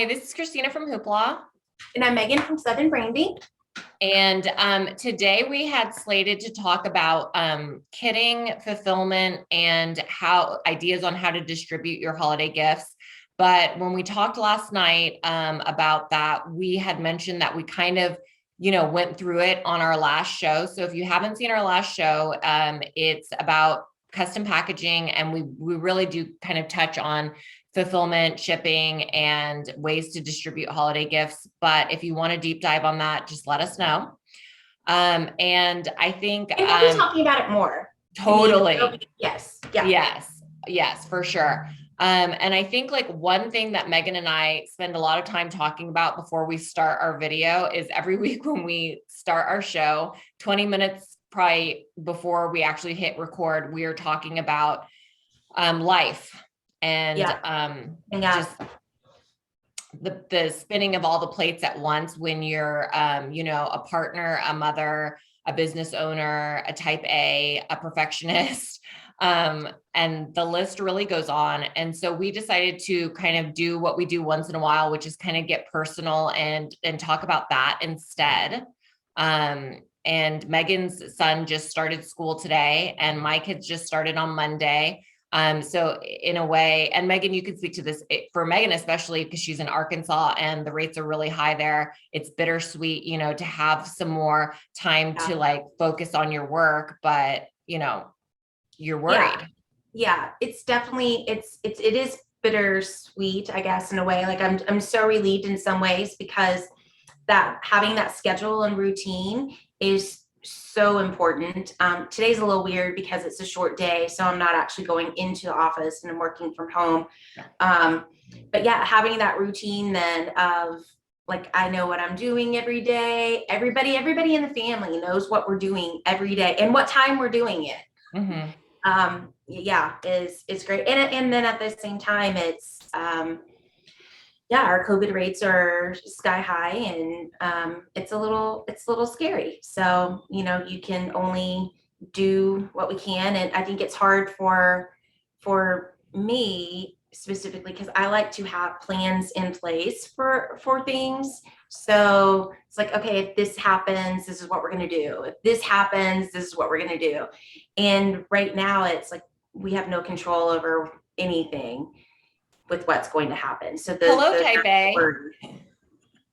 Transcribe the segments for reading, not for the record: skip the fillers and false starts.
Hi, this is Christina from Hoopla. And I'm Megan from Southern Brandy. And today we had slated to talk about kitting, fulfillment, and how ideas on how to distribute your holiday gifts. But when we talked last night about that, we had mentioned that we kind of, went through it on our last show. So if you haven't seen our last show, it's about custom packaging, and we really do kind of touch on fulfillment, shipping, and ways to distribute holiday gifts. But if you want to deep dive on that, just let us know. And I think And we'll be talking about it more. Totally. Yes. Yeah. Yes, for sure. And I think like one thing that Megan and I spend a lot of time talking about before we start our video is every week when we start our show, 20 minutes probably before we actually hit record, we are talking about life and just the spinning of all the plates at once when you're a partner, a mother, a business owner, a type A perfectionist, and the list really goes on. And so we decided to kind of do what we do once in a while, which is kind of get personal and talk about that instead. And Megan's son just started school today, and my kids just started on Monday. So in a way, and Megan, you can speak to this for Megan, especially because she's in Arkansas and the rates are really high there. It's bittersweet, to have some more time to like focus on your work, but you're worried. Yeah. It's definitely, it is bittersweet, I guess, in a way. Like I'm so relieved in some ways because that having that schedule and routine is so important. Today's a little weird because it's a short day, so I'm not actually going into the office and I'm working from home. But yeah, having that routine then of like, I know what I'm doing every day. Everybody in the family knows what we're doing every day and what time we're doing it. Is great. And then at the same time, it's our COVID rates are sky high, and it's a little scary. So, you can only do what we can. And I think it's hard for me specifically, because I like to have plans in place for things. So it's like, okay, if this happens, this is what we're going to do. If this happens, this is what we're going to do. And right now it's like, we have no control over anything with what's going to happen. So hello, type A.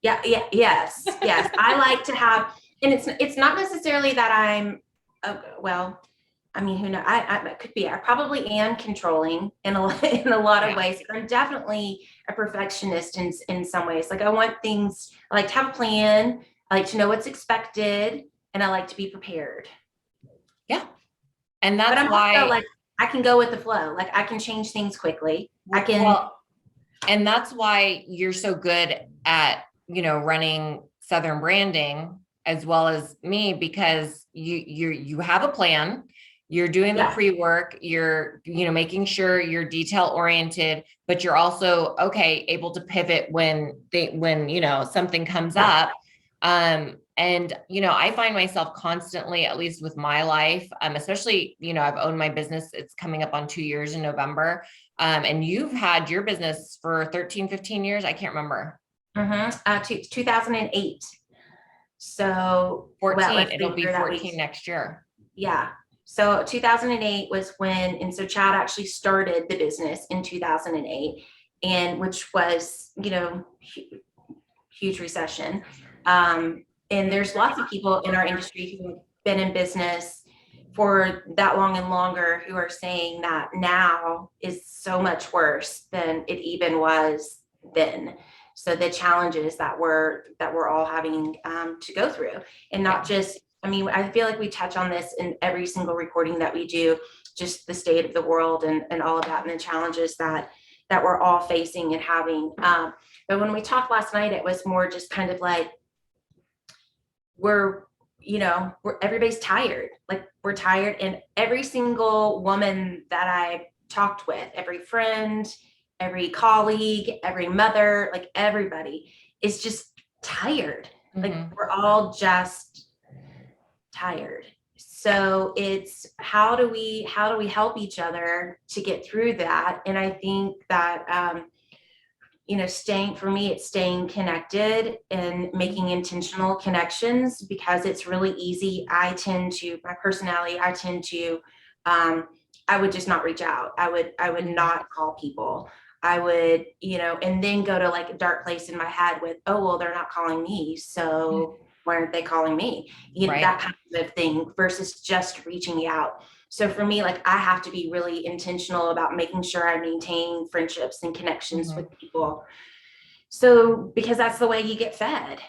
Yes. I like to have, and it's not necessarily that I'm, I mean, who knows? I could be. I probably am controlling in a lot of ways. I'm definitely a perfectionist in some ways. Like I want things. I like to have a plan. I like to know what's expected, and I like to be prepared. Yeah, and that's why also, like, I can go with the flow. Like I can change things quickly. I can. Well, and that's why you're so good at running Southern Branding as well as me, because you have a plan. You're doing the pre-work, you're, making sure you're detail oriented, but you're also able to pivot when something comes up. And, I find myself constantly, at least with my life, especially, I've owned my business. It's coming up on 2 years in November. And you've had your business for 13, 15 years. I can't remember. 2008. So 14, it'll be 14 next year. Yeah. So 2008 was when, and so Chad actually started the business in 2008, and which was, huge recession. And there's lots of people in our industry who have been in business for that long and longer who are saying that now is so much worse than it even was then. So the challenges that we're all having to go through, and not just, I mean, I feel like we touch on this in every single recording that we do, just the state of the world and all of that, and the challenges that we're all facing and having. But when we talked last night, it was more just kind of like, everybody's tired. Like we're tired. And every single woman that I talked with, every friend, every colleague, every mother, like everybody is just tired. Like we're all just tired. So it's how do we help each other to get through that? And I think that for me, it's staying connected and making intentional connections, because it's really easy. My personality, I would just not reach out. I would not call people. I would, and then go to like a dark place in my head with, oh, well, they're not calling me, so why aren't they calling me? Right. That kind of thing, versus just reaching out. So for me, like, I have to be really intentional about making sure I maintain friendships and connections with people. So, because that's the way you get fed.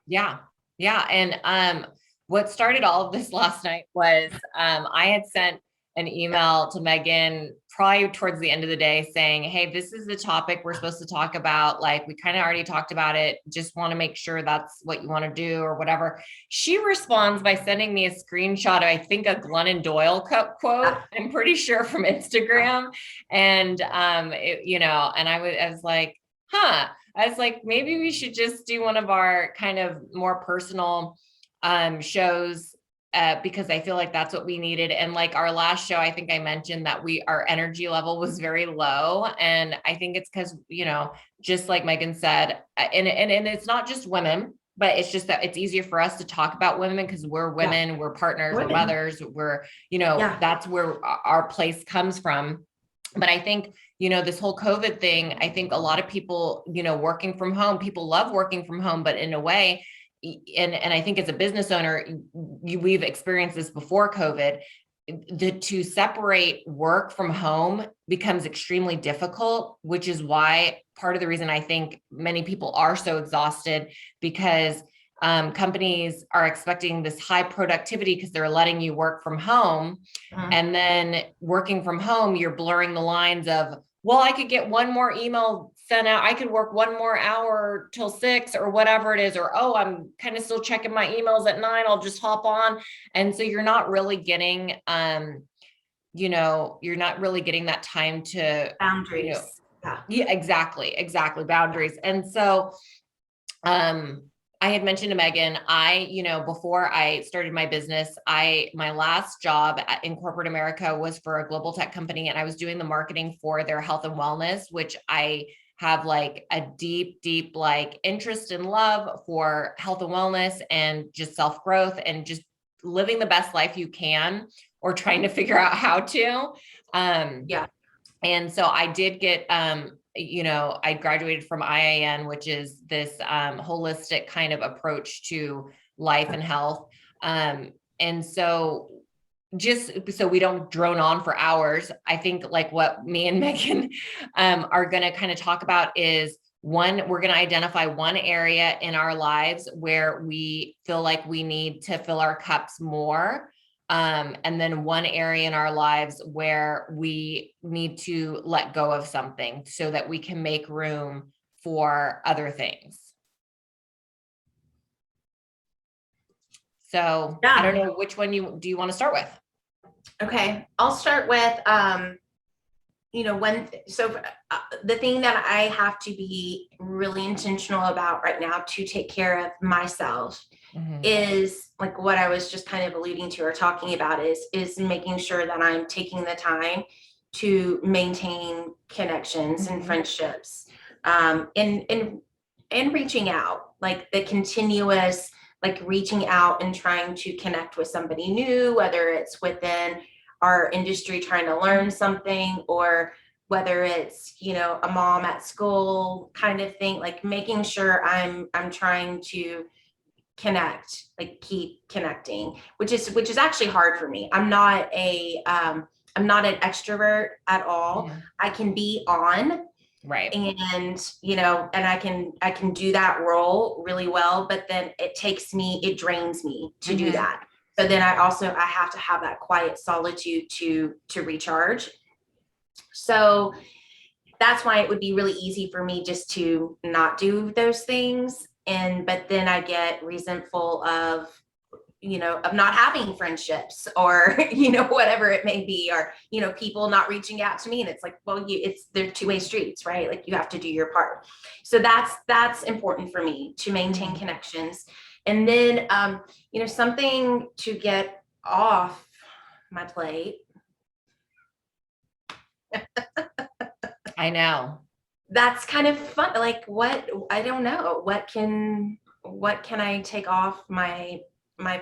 Yeah. Yeah. And what started all of this last night was I had sent an email to Megan probably towards the end of the day saying, hey, this is the topic we're supposed to talk about. Like, we kind of already talked about it. Just want to make sure that's what you want to do or whatever. She responds by sending me a screenshot of, I think, a Glennon Doyle quote. I'm pretty sure from Instagram. And, and I was like, huh. I was like, maybe we should just do one of our kind of more personal shows because I feel like that's what we needed. And like our last show, I think I mentioned that our energy level was very low. And I think it's because, just like Megan said, and it's not just women, but it's just that it's easier for us to talk about women because we're women, we're partners, we're mothers, that's where our place comes from. But I think, this whole COVID thing, I think a lot of people, working from home, people love working from home, but in a way, and I think as a business owner, we've experienced this before COVID, to separate work from home becomes extremely difficult, which is why part of the reason I think many people are so exhausted, because companies are expecting this high productivity because they're letting you work from home. And then working from home, you're blurring the lines of, well, I could get one more email sent out. I could work one more hour till 6 or whatever it is. Or, oh, I'm kind of still checking my emails at 9. I'll just hop on. And so you're not really getting, you're not really getting that time to boundaries. Yeah, exactly. Boundaries. And so, I had mentioned to Megan, before I started my business, my last job in corporate America was for a global tech company, and I was doing the marketing for their health and wellness, which I have like a deep, deep like interest and love for health and wellness and just self-growth and just living the best life you can, or trying to figure out how to. And so I did get, I graduated from IIN, which is this holistic kind of approach to life and health. And so just so we don't drone on for hours, I think like what me and Megan are going to kind of talk about is, one, we're going to identify one area in our lives where we feel like we need to fill our cups more. And then one area in our lives where we need to let go of something so that we can make room for other things. So I don't know which one do you want to start with? Okay, I'll start with, the thing that I have to be really intentional about right now to take care of myself is like what I was just kind of alluding to or talking about is making sure that I'm taking the time to maintain connections and friendships, and reaching out, like the continuous, like reaching out and trying to connect with somebody new, whether it's within our industry trying to learn something, or whether it's, a mom at school kind of thing, like making sure I'm trying to connect, like keep connecting, which is actually hard for me. I'm not an extrovert at all. I can be on, right, and and I can do that role really well, but then it drains me to do that. So then I have to have that quiet solitude to recharge. So that's why it would be really easy for me just to not do those things. But then I get resentful of not having friendships, or, whatever it may be, or, people not reaching out to me. And it's like, well, they're two-way streets, right? Like, you have to do your part. So that's important for me to maintain connections. And then, something to get off my plate. I know. that's kind of fun. Like what, I don't know, what can I take off my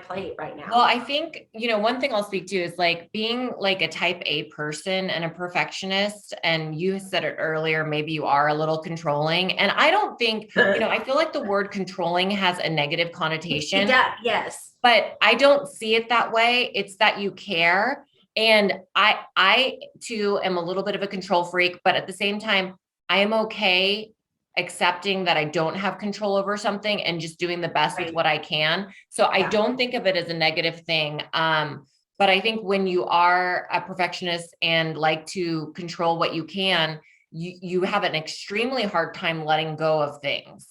plate right Well, now? I think, one thing I'll speak to is like being like a type A person and a perfectionist. And you said it earlier, maybe you are a little controlling. And I don't think, I feel like the word controlling has a negative It connotation, does, yes. but I don't see it that way. It's that you care. And I too am a little bit of a control freak, but at the same time, I am okay accepting that I don't have control over something and just doing the best with Right. what I can. So I Yeah. don't think of it as a negative thing. But I think when you are a perfectionist and like to control what you can, you have an extremely hard time letting go of things,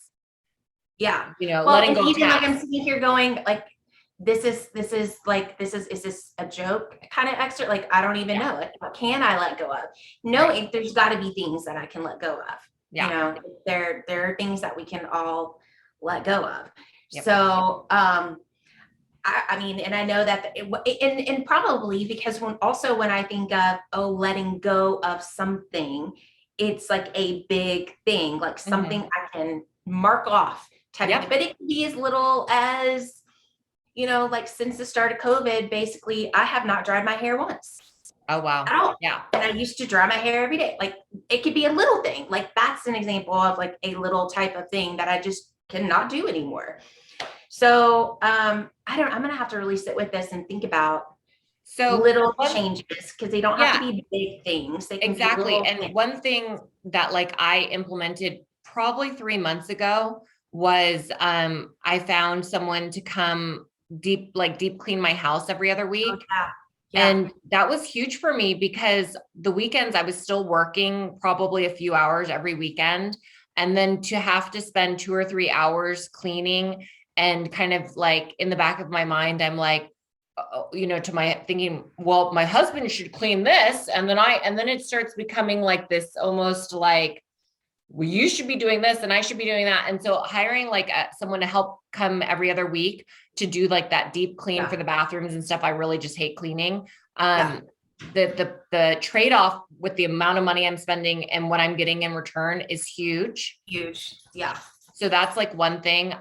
Yeah. Well, letting and go of even like I'm tasks. sitting here going like, is this a joke kind of excerpt? Like, I don't even Yeah. know. Like, what can I let go of? No, Right. there's got to be things that I can let go of. Yeah. There are things that we can all let go of. Yep. So, I mean, and I know that and probably because when I think of, oh, letting go of something, it's like a big thing, like something Mhm. I can mark off type of thing. Yep. But it can be as little as, like since the start of COVID, basically, I have not dried my hair once Oh, wow. at all. Yeah. And I used to dry my hair every day. Like it could be a little thing. Like that's an example of like a little type of thing that I just cannot do anymore. So I'm gonna have to really sit with this and think about So little one, changes because they don't have to yeah, be big things. They can be exactly. little And things. one thing that like I implemented probably 3 months ago was I found someone to come deep clean my house every other Oh week. yeah. Yeah. And that was huge for me because the weekends I was still working probably a few hours every weekend. And then to have to spend 2 or 3 hours cleaning and kind of like in the back of my mind, I'm like, to my thinking, well, my husband should clean this. And then it starts becoming like this almost like, well, you should be doing this and I should be doing that. And so hiring like someone to help come every other week to do like that deep clean Yeah. for the bathrooms and stuff. I really just hate cleaning. Yeah. The trade-off with the amount of money I'm spending and what I'm getting in return is huge. Huge. Yeah. So that's like one thing.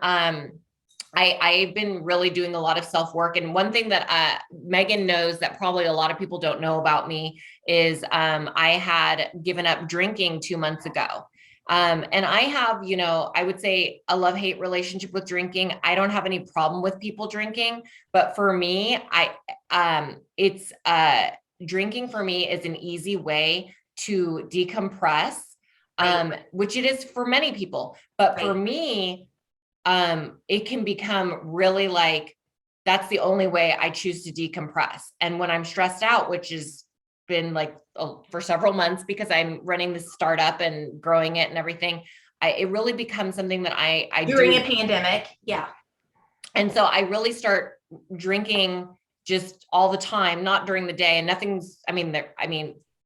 I've been really doing a lot of self-work. And one thing that Megan knows that probably a lot of people don't know about me is I had given up drinking 2 months ago. And I have, I would say a love-hate relationship with drinking. I don't have any problem with people drinking, but for me, it's drinking for me is an easy way to decompress, Right. which it is for many people. But for Right. me, it can become really like, that's the only way I choose to decompress. And when I'm stressed out, which has been like for several months because I'm running this startup and growing it and everything, it really becomes something that I During a do. pandemic. Yeah. And so I really start drinking just all the time, not during the day. And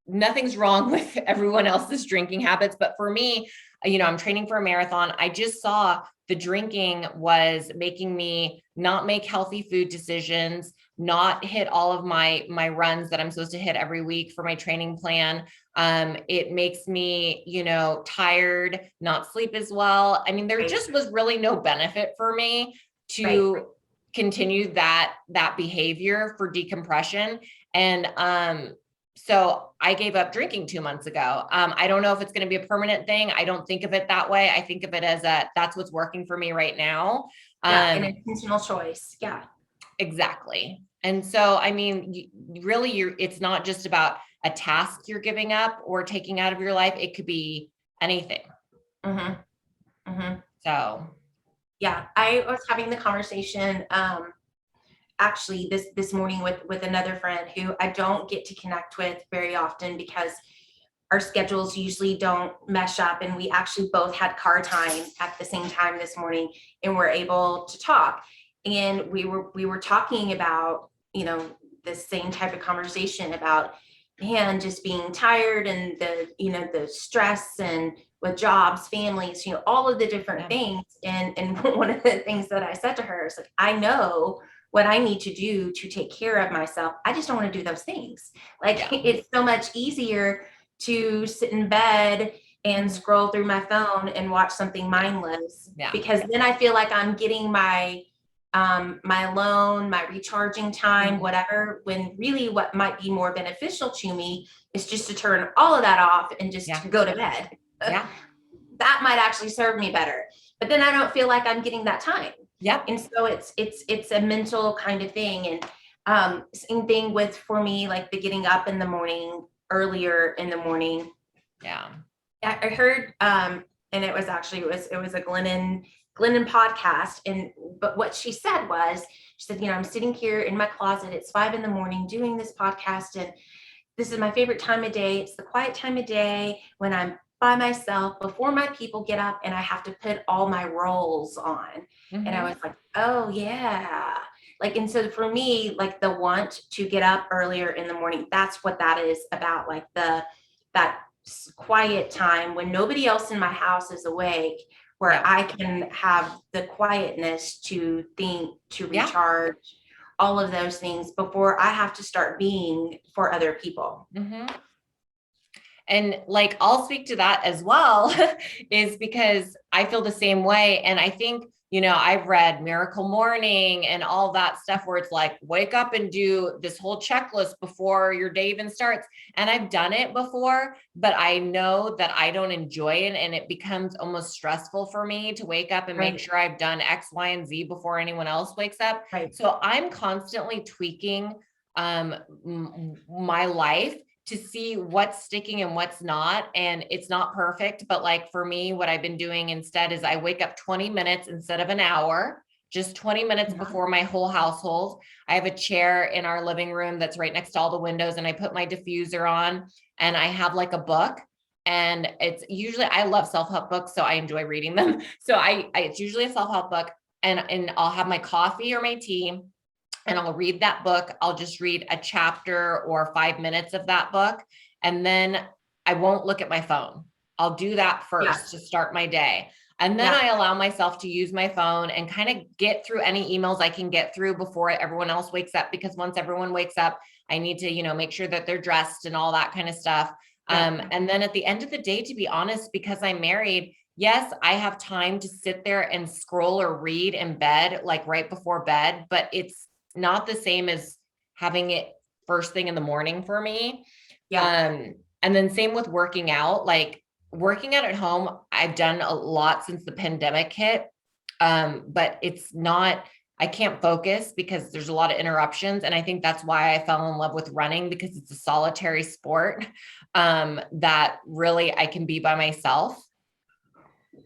nothing's wrong with everyone else's drinking habits. But for me, I'm training for a marathon. I just saw the drinking was making me not make healthy food decisions, not hit all of my runs that I'm supposed to hit every week for my training plan. It makes me, tired, not sleep as well. I mean, there Right. just was really no benefit for me Right. to continue that behavior for decompression. And so I gave up drinking 2 months ago. I don't know if it's going to be a permanent thing. I don't think of it that way. I think of it as that's what's working for me right now. Yeah. An intentional choice. Yeah. Exactly. And so, I mean, it's not just about a task you're giving up or taking out of your life. It could be anything. Mm-hmm. Mm-hmm. So Yeah. I was having the conversation actually this morning with another friend who I don't get to connect with very often because our schedules usually don't mesh up, and we actually both had car time at the same time this morning and we're able to talk, and we were talking about the same type of conversation about, man, just being tired and the stress and with jobs, families, all of the different yeah. things. And one of the things that I said to her is like, I know what I need to do to take care of myself. I just don't want to do those things. Like Yeah. it's so much easier to sit in bed and Mhm. scroll through my phone and watch something mindless, Yeah. because then I feel like I'm getting my alone, my recharging time, Mhm. whatever, when really what might be more beneficial to me is just to turn all of that off and just Yeah. to go to bed. Yeah. That might actually serve me better. But then I don't feel like I'm getting that time. Yep. And so it's a mental kind of thing. And same thing with, for me, like the getting up in the morning, earlier in the morning. Yeah. I heard and it was actually, it was a Glennon podcast. And but what she said was, she said, I'm sitting here in my closet, it's 5 a.m. doing this podcast, and this is my favorite time of day. It's the quiet time of day when I'm by myself before my people get up and I have to put all my roles on. And I Mhm. was like, oh yeah. Like, and so for me, like the want to get up earlier in the morning, that's what that is about. Like that quiet time when nobody else in my house is awake, where Yep. I can have the quietness to think, to Yeah. recharge, all of those things before I have to start being for other people. Mhm. And like, I'll speak to that as well, is because I feel the same way. And I think, I've read Miracle Morning and all that stuff where it's like, wake up and do this whole checklist before your day even starts. And I've done it before, but I know that I don't enjoy it. And it becomes almost stressful for me to wake up and make Right. sure I've done X, Y, and Z before anyone else wakes up. Right. So I'm constantly tweaking my life to see what's sticking and what's not. And it's not perfect, but like for me, what I've been doing instead is I wake up 20 minutes instead of an hour, just 20 minutes before my whole household. I have a chair in our living room that's right next to all the windows, and I put my diffuser on, and I have like a book. And it's usually, I love self-help books, so I enjoy reading them. So it's usually a self-help book, and I'll have my coffee or my tea, and I'll read that book. I'll just read a chapter or 5 minutes of that book. And then I won't look at my phone. I'll do that first to start my day. And then I allow myself to use my phone and kind of get through any emails I can get through before everyone else wakes up. Because once everyone wakes up, I need to, make sure that they're dressed and all that kind of stuff. And then at the end of the day, to be honest, because I'm married, yes, I have time to sit there and scroll or read in bed, like right before bed, but it's not the same as having it first thing in the morning for me. And then same with working out, like working out at home, I've done a lot since the pandemic hit. But it's not, I can't focus because there's a lot of interruptions. And I think that's why I fell in love with running, because it's a solitary sport that really I can be by myself.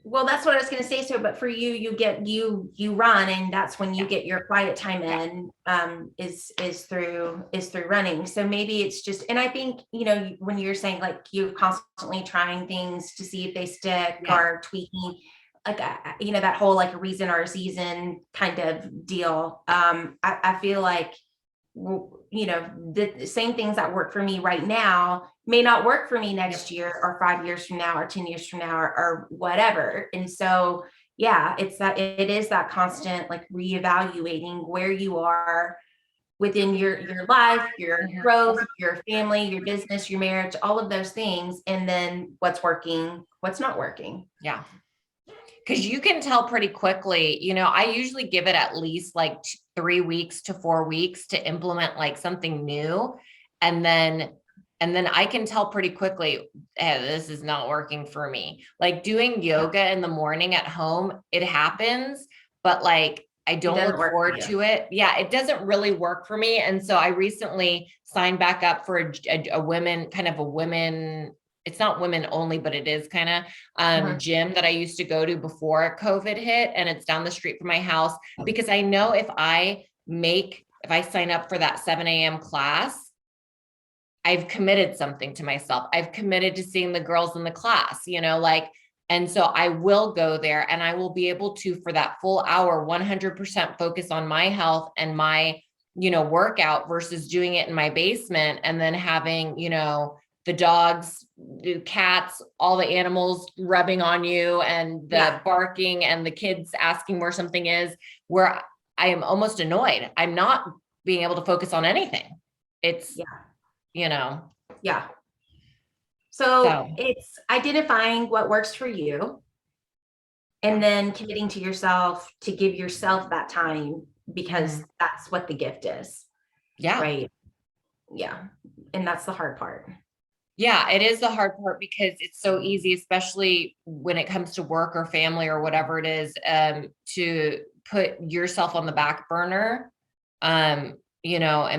Well, that's what I was going to say. So, but for you, you run, and that's when you get your quiet time in, is through running. So maybe it's just, and I think, when you're saying like you're constantly trying things to see if they stick or tweaking, like, that whole like a reason or a season kind of deal. I feel like, the same things that work for me right now may not work for me next year or 5 years from now or 10 years from now or whatever. And so, it is that constant like reevaluating where you are within your life, your growth, your family, your business, your marriage, all of those things. And then what's working, what's not working. Yeah. Because you can tell pretty quickly, I usually give it at least like 3 weeks to 4 weeks to implement like something new. And then I can tell pretty quickly, hey, this is not working for me. Like doing yoga in the morning at home, it happens, but like, I don't look forward to it. Yeah, it doesn't really work for me. And so I recently signed back up for a women, kind of a women, it's not women only, but it is kind of gym that I used to go to before COVID hit. And it's down the street from my house, because I know if I sign up for that 7 a.m. class, I've committed something to myself. I've committed to seeing the girls in the class, and so I will go there, and I will be able to, for that full hour, 100% focus on my health and my, workout, versus doing it in my basement and then having, the dogs, the cats, all the animals rubbing on you, and the barking, and the kids asking where something is, where I am almost annoyed. I'm not being able to focus on anything. It's, Yeah. So So it's identifying what works for you and then committing to yourself to give yourself that time because that's what the gift is, yeah. right? Yeah. And that's the hard part. Yeah, it is the hard part because it's so easy, especially when it comes to work or family or whatever it is, to put yourself on the back burner, and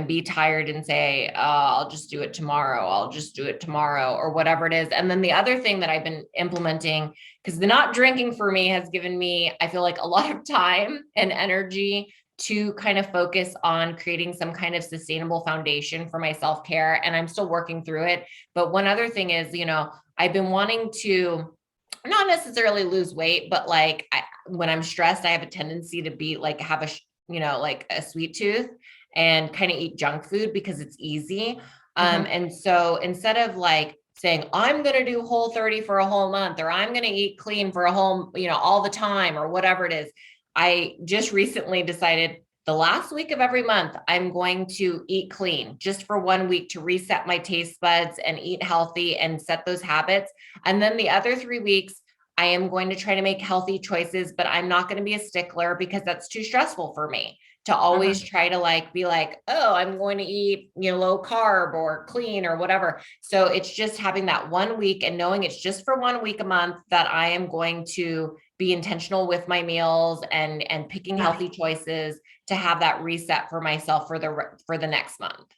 be tired and say, oh, I'll just do it tomorrow. I'll just do it tomorrow or whatever it is. And then the other thing that I've been implementing, because the not drinking for me has given me, I feel like, a lot of time and energy to kind of focus on creating some kind of sustainable foundation for my self-care. And I'm still working through it. But one other thing is, I've been wanting to not necessarily lose weight, but like when I'm stressed, I have a tendency to be like, have like a sweet tooth and kind of eat junk food because it's easy. And so instead of like saying, I'm going to do Whole30 for a whole month, or I'm going to eat clean for a whole, all the time, or whatever it is, I just recently decided the last week of every month, I'm going to eat clean just for 1 week to reset my taste buds and eat healthy and set those habits. And then the other 3 weeks, I am going to try to make healthy choices, but I'm not going to be a stickler because that's too stressful for me to always try to like be like, oh, I'm going to eat, low carb or clean or whatever. So it's just having that 1 week and knowing it's just for 1 week a month that I am going to be intentional with my meals and picking healthy choices to have that reset for myself for the next month.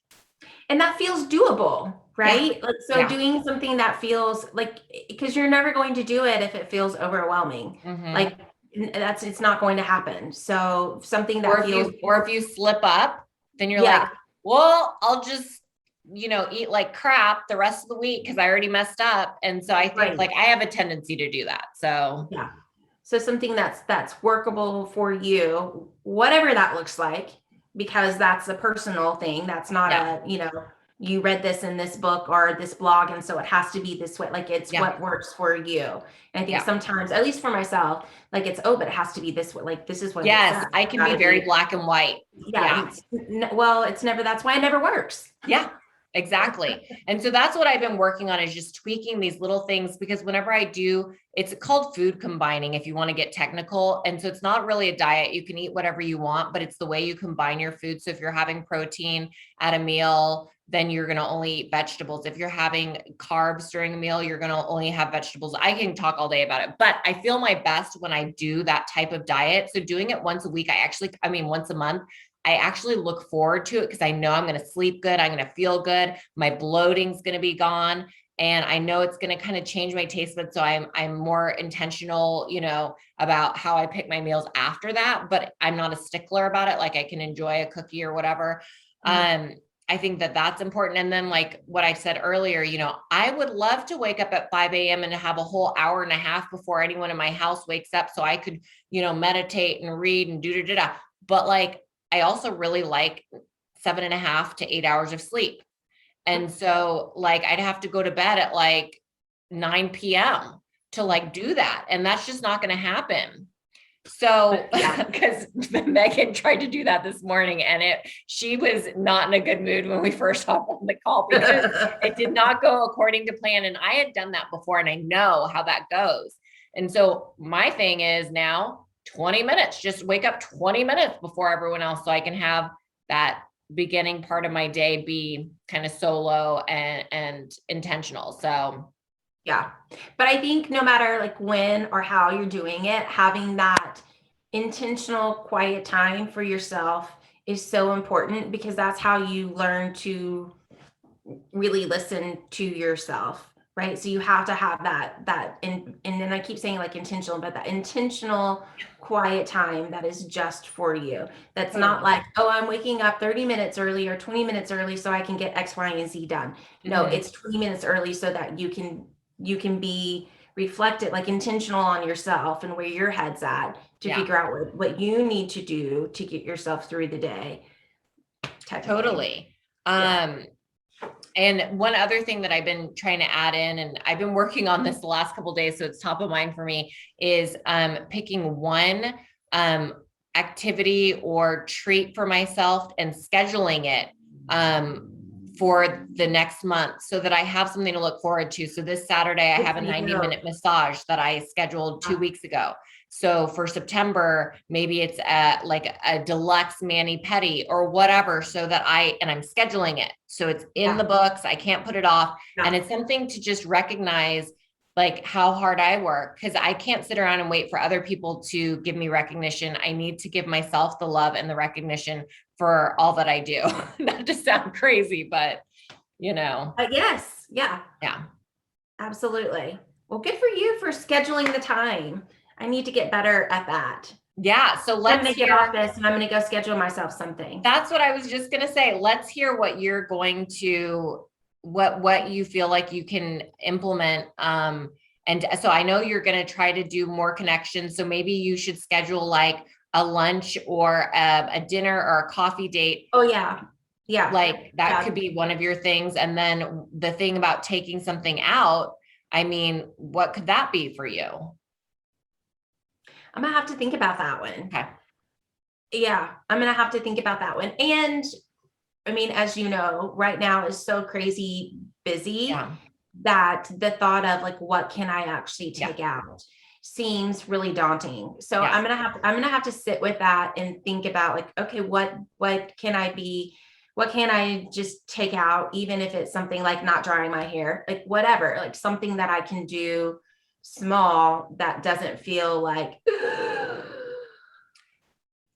And that feels doable, right? Yeah. Like, so doing something that feels like, because you're never going to do it if it feels overwhelming. Like it's not going to happen. So something that feels, or if you slip up, then you're like, well, I'll just, eat like crap the rest of the week because I already messed up. And so I think like I have a tendency to do that. So so something that's workable for you, whatever that looks like, because that's a personal thing. That's not you read this in this book or this blog, and so it has to be this way. Like it's what works for you. And I think sometimes, at least for myself, like it's, but it has to be this way. Like this is what it says. I can be very black and white. Well, it's never, that's why it never works. Yeah. Exactly. And so that's what I've been working on, is just tweaking these little things, because whenever I do, it's called food combining if you want to get technical. And so it's not really a diet. You can eat whatever you want, but it's the way you combine your food. So if you're having protein at a meal, then you're going to only eat vegetables. If you're having carbs during a meal, you're going to only have vegetables. I can talk all day about it, but I feel my best when I do that type of diet. So doing it once a week, once a month, I actually look forward to it because I know I'm going to sleep good. I'm going to feel good. My bloating's going to be gone. And I know it's going to kind of change my taste buds. So I'm more intentional, about how I pick my meals after that, but I'm not a stickler about it. Like I can enjoy a cookie or whatever. I think that that's important. And then like what I said earlier, I would love to wake up at 5 a.m. and have a whole hour and a half before anyone in my house wakes up so I could, meditate and read and do. But like, I also really like 7.5 to 8 hours of sleep. And so like, I'd have to go to bed at like 9 p.m. to like do that. And that's just not going to happen. So, because Megan tried to do that this morning and she was not in a good mood when we first hopped on the call because it did not go according to plan. And I had done that before and I know how that goes. And so my thing is now 20 minutes, just wake up 20 minutes before everyone else so I can have that beginning part of my day be kind of solo and intentional. So but I think no matter like when or how you're doing it, having that intentional quiet time for yourself is so important, because that's how you learn to really listen to yourself, right? So you have to have that and then I keep saying like intentional, but that intentional quiet time that is just for you. That's not like, oh, I'm waking up 30 minutes early or 20 minutes early so I can get X, Y, and Z done. No, it's 20 minutes early so that you can be reflected, like intentional on yourself and where your head's at to figure out what you need to do to get yourself through the day. Totally. And one other thing that I've been trying to add in, and I've been working on this the last couple of days, so it's top of mind for me, is picking one activity or treat for myself and scheduling it for the next month so that I have something to look forward to. So this Saturday, I have a 90-minute massage that I scheduled 2 weeks ago. So for September, maybe it's like a deluxe mani-pedi or whatever, so that I'm scheduling it. So it's in the books. I can't put it off. And it's something to just recognize like how hard I work, because I can't sit around and wait for other people to give me recognition. I need to give myself the love and the recognition for all that I do. Not to sound crazy, but yes. Yeah. Yeah. Absolutely. Well, good for you for scheduling the time. I need to get better at that. Yeah. So I'm going to get off this and I'm going to go schedule myself something. That's what I was just going to say. Let's hear what you're going to, what you feel like you can implement. And so I know you're going to try to do more connections. So maybe you should schedule like a lunch or a dinner or a coffee date. Oh yeah. Yeah. Like that could be one of your things. And then the thing about taking something out, I mean, what could that be for you? I'm gonna have to think about that one. Okay. Yeah, I'm gonna have to think about that one. And I mean, as you know, right now is so crazy busy that the thought of like, what can I actually take out seems really daunting. So I'm gonna have to sit with that and think about like, okay, what can I just take out, even if it's something like not drying my hair, like whatever, like something that I can do small that doesn't feel like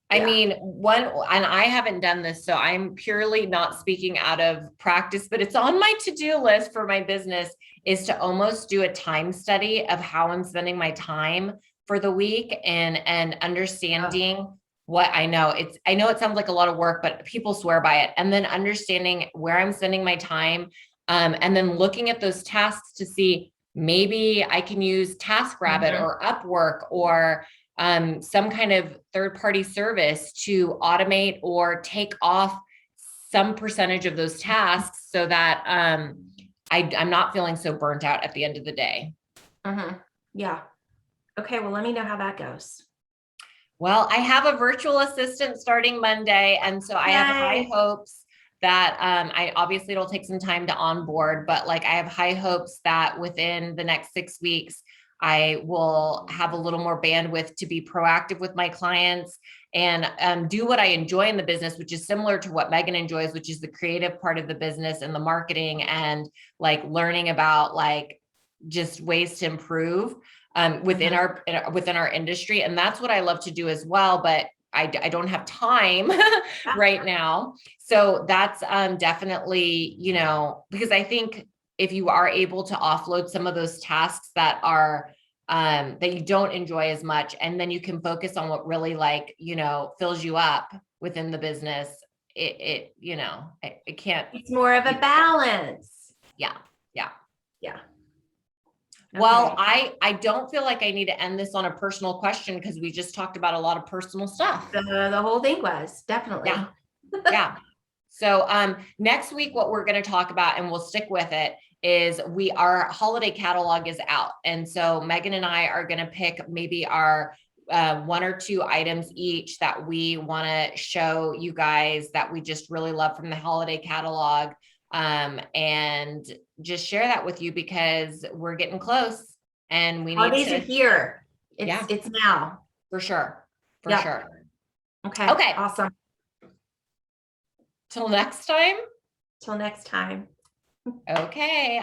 I mean, and I haven't done this, so I'm purely not speaking out of practice, but it's on my to-do list for my business, is to almost do a time study of how I'm spending my time for the week and understanding what I know. I know it sounds like a lot of work, but people swear by it. And then understanding where I'm spending my time, and then looking at those tasks to see maybe I can use TaskRabbit or Upwork or some kind of third-party service to automate or take off some percentage of those tasks so that I'm not feeling so burnt out at the end of the day. Yeah. Okay. Well, let me know how that goes. Well, I have a virtual assistant starting Monday. And so I have high hopes that obviously it'll take some time to onboard, but like I have high hopes that within the next 6 weeks, I will have a little more bandwidth to be proactive with my clients and do what I enjoy in the business, which is similar to what Megan enjoys, which is the creative part of the business and the marketing and like learning about like just ways to improve within our industry. And that's what I love to do as well. But I don't have time right now. So that's definitely, because I think if you are able to offload some of those tasks that are that you don't enjoy as much, and then you can focus on what really fills you up within the business, it can't. It's more of a balance. Yeah. Okay. Well, I don't feel like I need to end this on a personal question because we just talked about a lot of personal stuff. The whole thing was definitely. Yeah. So next week, what we're going to talk about, and we'll stick with it, is our holiday catalog is out. And so Megan and I are going to pick maybe our 1 or 2 items each that we want to show you guys that we just really love from the holiday catalog. And just share that with you because we're getting close and we need holidays are here. It's now. For sure. For sure. Okay. Awesome. Till next time. Okay.